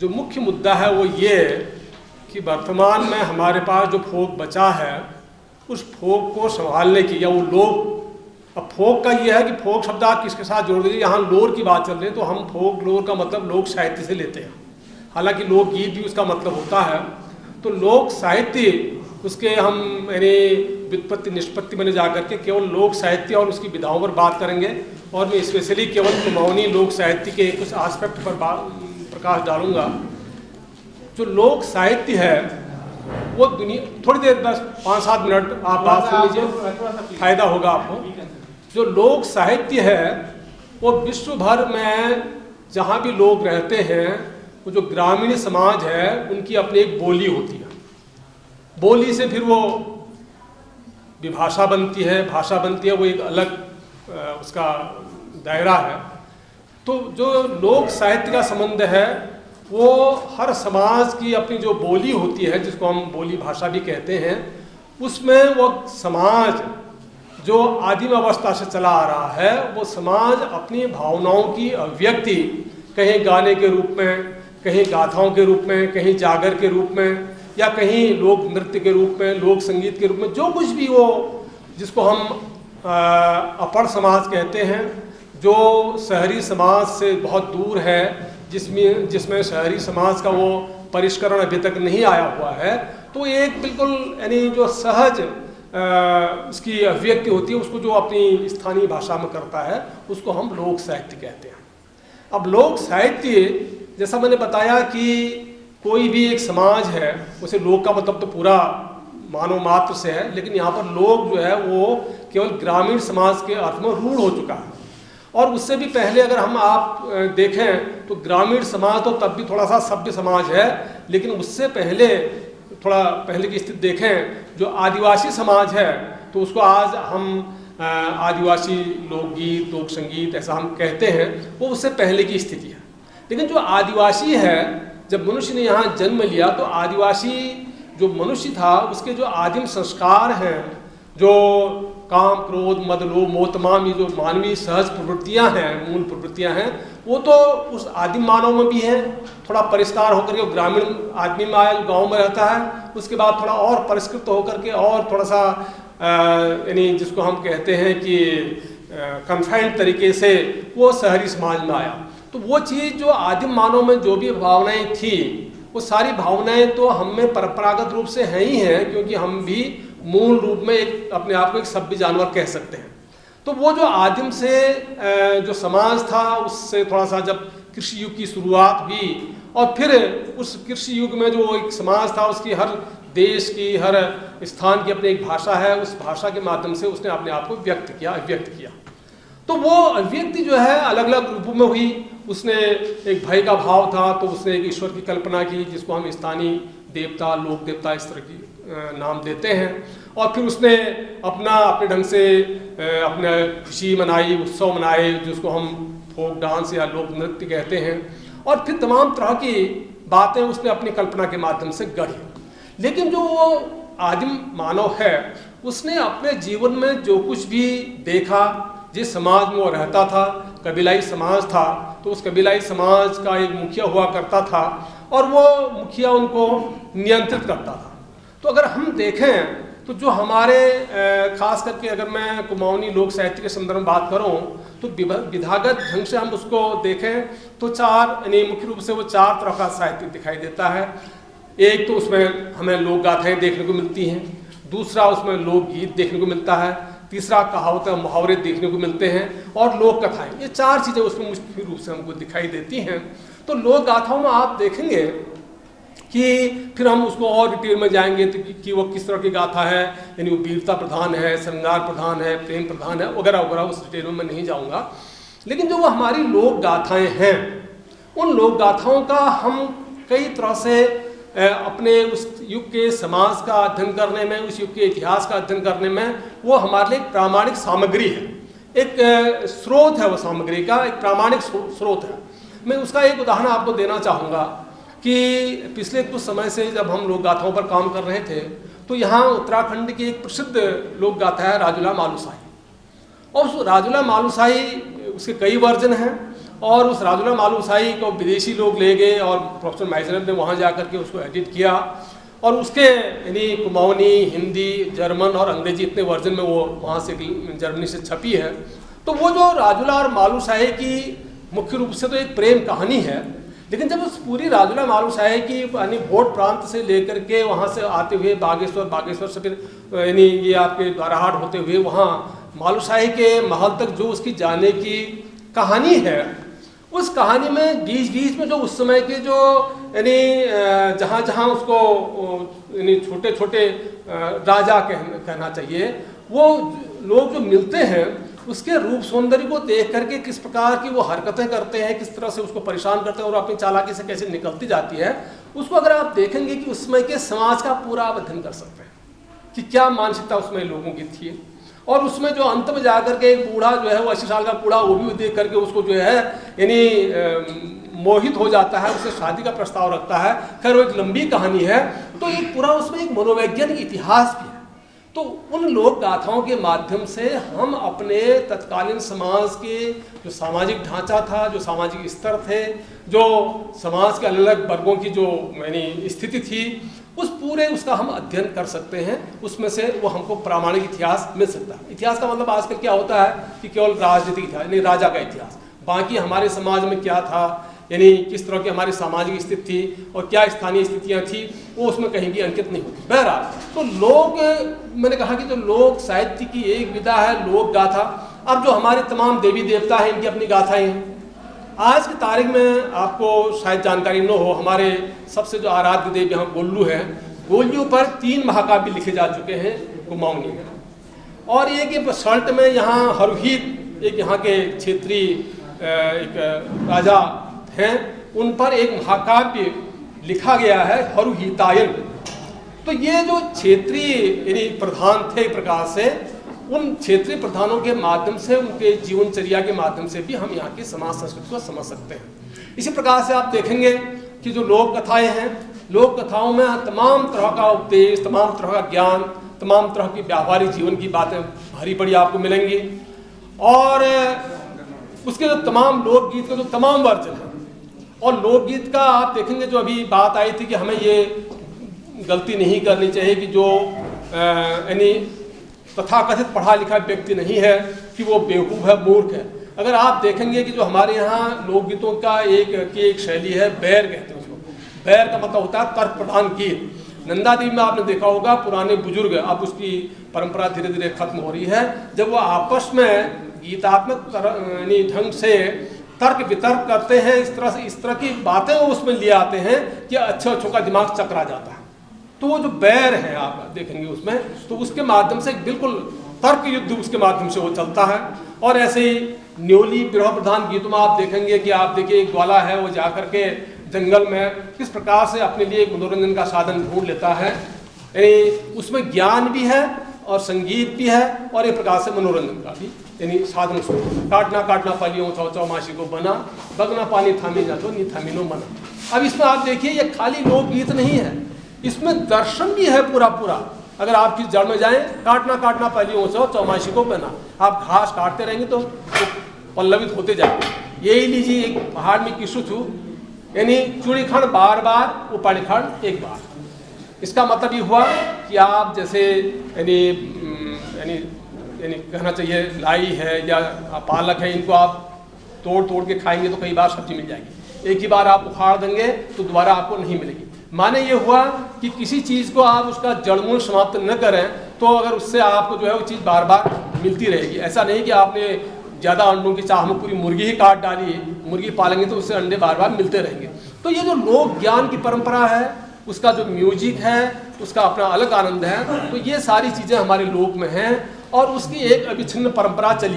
जो मुख्य मुद्दा है वो ये कि वर्तमान में हमारे पास जो फोक बचा है उस फोक को संभालने की, या वो लोग, अब फोक का ये है कि फोक शब्द आप किसके साथ जोड़ दीजिए, यहाँ लोर की बात चल रही है तो हम फोक लोर का मतलब लोक साहित्य से लेते हैं, हालांकि लोकगीत भी उसका मतलब होता है। तो लोक साहित्य उसके हम यानी व्युत्पत्ति निष्पत्ति में जा करके केवल लोक साहित्य और उसकी विधाओं पर बात करेंगे, और मैं स्पेशली केवल कुमाऊनी लोक साहित्य के कुछ एस्पेक्ट पर प्रकाश डालूंगा। जो लोक साहित्य है वो दुनिया, थोड़ी देर 5-7 मिनट आप बात सुन लीजिए, फायदा होगा आपको। जो लोक साहित्य है वो विश्व भर में जहाँ भी लोग रहते हैं, वो जो ग्रामीण समाज है उनकी अपनी एक बोली होती है, बोली से फिर वो विभाषा बनती है, भाषा बनती है, वो एक अलग उसका दायरा है। तो जो लोक साहित्य का संबंध है वो हर समाज की अपनी जो बोली होती है, जिसको हम बोली भाषा भी कहते हैं, उसमें वो समाज जो आदिम अवस्था से चला आ रहा है वो समाज अपनी भावनाओं की अभिव्यक्ति कहीं गाने के रूप में, कहीं गाथाओं के रूप में, कहीं जागर के रूप में, या कहीं लोक नृत्य के रूप में, लोक संगीत के रूप में, जो कुछ भी वो जिसको हम अपड़ समाज कहते हैं, जो शहरी समाज से बहुत दूर है, जिसमें शहरी समाज का वो परिष्करण अभी तक नहीं आया हुआ है, तो एक बिल्कुल यानी जो सहज उसकी अभिव्यक्ति होती है, उसको जो अपनी स्थानीय भाषा में करता है उसको हम लोक साहित्य कहते हैं। अब लोक साहित्य जैसा मैंने बताया कि कोई भी एक समाज है, उसे लोक का मतलब तो पूरा मानव मात्र से है, लेकिन यहाँ पर लोक जो है वो केवल ग्रामीण समाज के अर्थ में रूढ़ हो चुका है। और उससे भी पहले अगर हम आप देखें तो ग्रामीण समाज तो तब भी थोड़ा सा सभ्य समाज है, लेकिन उससे पहले थोड़ा पहले की स्थिति देखें, जो आदिवासी समाज है तो उसको आज हम आदिवासी लोकगीत, लोक संगीत ऐसा हम कहते हैं, वो उससे पहले की स्थिति है। लेकिन जो आदिवासी है, जब मनुष्य ने यहाँ जन्म लिया तो आदिवासी जो मनुष्य था उसके जो आदिम संस्कार हैं, जो काम, क्रोध, मद, लोभ, मोह, तमाम ये जो मानवीय सहज प्रवृत्तियां हैं, मूल प्रवृत्तियां हैं, वो तो उस आदिम मानव में भी हैं। थोड़ा परिष्कार होकर के ग्रामीण आदमी में आया, जो गाँव में रहता है, उसके बाद थोड़ा और परिष्कृत होकर के और थोड़ा सा यानी जिसको हम कहते हैं कि कन्फाइंड तरीके से वो शहरी समाज में आया। तो वो चीज़ जो आदिम मानव में जो भी भावनाएं थी, वो सारी भावनाएं तो हम में परंपरागत रूप से हैं ही हैं, क्योंकि हम भी मूल रूप में एक अपने आप को एक सभ्य जानवर कह सकते हैं। तो वो जो आदिम से जो समाज था, उससे थोड़ा सा जब कृषि युग की शुरुआत हुई, और फिर उस कृषि युग में जो एक समाज था उसकी हर देश की, हर स्थान की अपनी एक भाषा है, उस भाषा के माध्यम से उसने अपने आप को व्यक्त किया। तो वो अभिव्यक्ति जो है अलग अलग रूपों में हुई। उसने एक भय का भाव था तो उसने एक ईश्वर की कल्पना की, जिसको हम स्थानीय देवता, लोक देवता इस तरह की नाम देते हैं। और फिर उसने अपने ढंग से अपने खुशी मनाई, उत्सव मनाए, जिसको हम फोक डांस या लोक नृत्य कहते हैं। और फिर तमाम तरह की बातें उसने अपनी कल्पना के माध्यम से गढ़ी। लेकिन जो वो आदिम मानव है, उसने अपने जीवन में जो कुछ भी देखा, जिस समाज में वो रहता था, कबीलाई समाज था, तो उस कबीलाई समाज का एक मुखिया हुआ करता था और वो मुखिया उनको नियंत्रित करता था। तो अगर हम देखें तो जो हमारे खास करके अगर मैं कुमाऊनी लोक साहित्य के संदर्भ में बात करूं तो विधागत ढंग से हम उसको देखें तो यानी मुख्य रूप से वो 4 तरह का साहित्य दिखाई देता है। एक तो उसमें हमें लोक गाथाएं देखने को मिलती हैं, दूसरा उसमें लोकगीत देखने को मिलता है, तीसरा कहावतें मुहावरे देखने को मिलते हैं, और लोक कथाएं। ये 4 चीज़ें उसमें मुख्य रूप से हमको दिखाई देती हैं। तो लोक गाथाओं में आप देखेंगे कि फिर हम उसको और डिटेल में जाएंगे तो कि वो किस तरह की गाथा है, यानी वो वीरता प्रधान है, श्रृंगार प्रधान है, प्रेम प्रधान है, वगैरह वगैरह, उस डिटेल में मैं नहीं जाऊँगा। लेकिन जो वो हमारी लोक गाथाएँ हैं, उन लोक गाथाओं का हम कई तरह से अपने उस युग के समाज का अध्ययन करने में, उस युग के इतिहास का अध्ययन करने में, वो हमारे लिए प्रामाणिक सामग्री है, एक स्रोत है, वो सामग्री का एक प्रामाणिक स्रोत है। मैं उसका एक उदाहरण आपको देना चाहूँगा कि पिछले कुछ समय से जब हम लोक गाथाओं पर काम कर रहे थे तो यहाँ उत्तराखंड की एक प्रसिद्ध लोक गाथा है राजुला मालूशाही। और उस राजुला मालूशाही उसके कई वर्जन हैं और उस राजुला मालूशाही को विदेशी लोग ले गए और प्रोफेसर माइजनर ने वहाँ जा कर के उसको एडिट किया और उसके यानी कुमाऊनी, हिंदी, जर्मन और अंग्रेजी इतने वर्जन में वो वहाँ से जर्मनी से छपी है। तो वो जो राजुला और मालूशाही की मुख्य रूप से तो एक प्रेम कहानी है, लेकिन जब उस पूरी राजुला मालूशाही की यानी भोट प्रांत से लेकर के वहाँ से आते हुए बागेश्वर से फिर यानी ये आपके द्वाराहाट होते हुए वहाँ मालूशाही के महल तक जो उसकी जाने की कहानी है, उस कहानी में बीच बीच में जो उस समय के जो यानी जहाँ जहाँ उसको यानी छोटे छोटे राजा कहना चाहिए, वो लोग जो मिलते हैं उसके रूप सौंदर्य को देख करके किस प्रकार की वो हरकतें करते हैं, किस तरह से उसको परेशान करते हैं और अपनी चालाकी से कैसे निकलती जाती है, उसको अगर आप देखेंगे कि उस समय के समाज का पूरा आप अध्ययन कर सकते हैं कि क्या मानसिकता उसमें लोगों की थी। और उसमें जो अंत में जाकर के एक बूढ़ा जो है वो 80 साल का बूढ़ा वो भी देख करके उसको जो है यानी मोहित हो जाता है, उससे शादी का प्रस्ताव रखता है। खैर वो एक लंबी कहानी है, तो एक पूरा उसमें एक मनोवैज्ञानिक इतिहास भी है। तो उन लोक गाथाओं के माध्यम से हम अपने तत्कालीन समाज के जो सामाजिक ढांचा था, जो सामाजिक स्तर थे, जो समाज के अलग अलग वर्गों की जो यानी स्थिति थी, उस पूरे उसका हम अध्ययन कर सकते हैं। उसमें से वो हमको प्रामाणिक इतिहास मिल सकता है। इतिहास का मतलब आजकल क्या होता है कि केवल राजनीतिक इतिहास यानी राजा का इतिहास, बाकी हमारे समाज में क्या था, यानी किस तरह की हमारी सामाजिक स्थिति थी और क्या स्थानीय स्थितियाँ थी, वो उसमें कहीं भी अंकित नहीं होती। बहरहाल तो लोग, मैंने कहा कि जो लोक साहित्य की एक विधा है लोक गाथा। अब जो हमारे तमाम देवी देवता हैं इनकी अपनी गाथाएँ हैं। आज की तारीख में आपको शायद जानकारी न हो, हमारे सबसे जो आराध्य देव यहाँ गोल्लू है, गोल्लू पर 3 महाकाव्य लिखे जा चुके हैं कुमाऊनी में। और एक सल्ट में यहाँ हरुहित एक यहाँ के क्षेत्रीय एक राजा हैं, उन पर एक महाकाव्य लिखा गया है हरुहितायन। तो ये जो क्षेत्रीय यानी प्रधान थे प्रकार से, उन क्षेत्रीय प्रधानों के माध्यम से, उनके जीवनचर्या के माध्यम से भी हम यहाँ की समाज संस्कृति को समझ सकते हैं। इसी प्रकार से आप देखेंगे कि जो लोक कथाएं हैं, लोक कथाओं में तमाम तरह का उपदेश, तमाम तरह का ज्ञान, तमाम तरह की व्यावहारिक जीवन की बातें भरी पड़ी आपको मिलेंगी। और उसके जो तमाम लोकगीत के जो तमाम वर्जन हैं, और लोकगीत का आप देखेंगे जो अभी बात आई थी कि हमें ये गलती नहीं करनी चाहिए कि जो यानी तथाकथित पढ़ा लिखा व्यक्ति नहीं है कि वो बेवकूफ़ है, मूर्ख है। अगर आप देखेंगे कि जो हमारे यहाँ लोकगीतों का एक शैली है, बैर कहते हैं उसको। बैर का मतलब होता है तर्क प्रधान गीत। नंदा देवी में आपने देखा होगा पुराने बुजुर्ग, अब उसकी परंपरा धीरे धीरे खत्म हो रही है, जब वो आपस में गीतात्मक यानी ढंग से तर्क वितर्क करते हैं, इस तरह की बातें वो उसमें ले आते हैं कि अच्छों का दिमाग चकरा जाता है। तो वो जो बैर है आप देखेंगे उसमें, तो उसके माध्यम से बिल्कुल तर्क युद्ध उसके माध्यम से वो चलता है। और ऐसे ही न्योली विरह प्रधान गीतों में आप देखेंगे कि आप देखिए एक ग्वाला है, वो जा करके जंगल में किस प्रकार से अपने लिए मनोरंजन का साधन ढूंढ लेता है। यानी उसमें ज्ञान भी है और संगीत भी है और एक प्रकार से मनोरंजन का भी यानी साधन। काटना काटना पालियों चौ चौ मासी को बना, बगना पानी थामी जा तो नहीं थामी नो मना। अब इसमें आप देखिए ये खाली लोकगीत नहीं है, इसमें दर्शन भी है पूरा पूरा। अगर आप किस जड़ में जाएं, काटना काटना पालियों चौ चौमासी को बना, आप घास काटते रहेंगे तो पल्लवित होते जाएंगे। यही लीजिए एक पहाड़ में किसु थू, यानी चूड़ी खंड बार बार, वो पानी खंड एक बार। इसका मतलब ये हुआ कि आप जैसे यानी कहना चाहिए लाई है या पालक है, इनको आप तोड़ तोड़ के खाएंगे तो कई बार सब्जी मिल जाएगी, एक ही बार आप उखाड़ देंगे तो दोबारा आपको नहीं मिलेगी। माने ये हुआ कि किसी चीज़ को आप उसका जड़मूल समाप्त न करें तो अगर उससे आपको जो है वो चीज़ बार बार मिलती रहेगी। ऐसा नहीं कि आपने ज़्यादा अंडों की चाह में पूरी मुर्गी ही काट डाली, मुर्गी पालेंगे तो उससे अंडे बार बार मिलते रहेंगे। तो ये जो लोक ज्ञान की परंपरा है, उसका जो म्यूजिक है, उसका अपना अलग आनंद है। तो ये सारी चीज़ें हमारे लोक में हैं और उसकी एक अविच्छिन्न परंपरा चली है।